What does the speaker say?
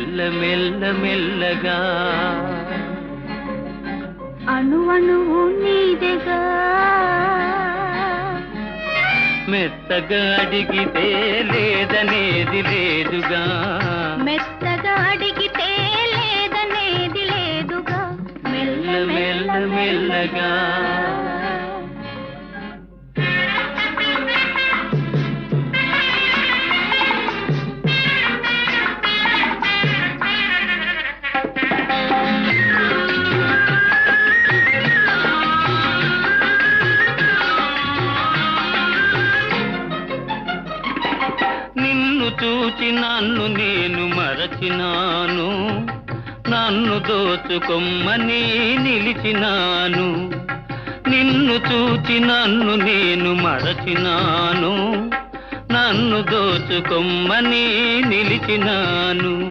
మెల్ల మెల్ల మెల్లగా అణు అణువు నీదెగా మెత్తగా అడిగితే లేదనేది లేదుగా మెత్తగా అడిగితే లేదనేది లేదుగా మెల్ల మెల్ల మెల్లగా నిన్ను చూచి నన్ను నేను మరచినాను నన్ను దోచుకొమ్మని నిలిచినాను నిన్ను చూచి నన్ను నేను మరచినాను నన్ను దోచుకొమ్మని నిలిచినాను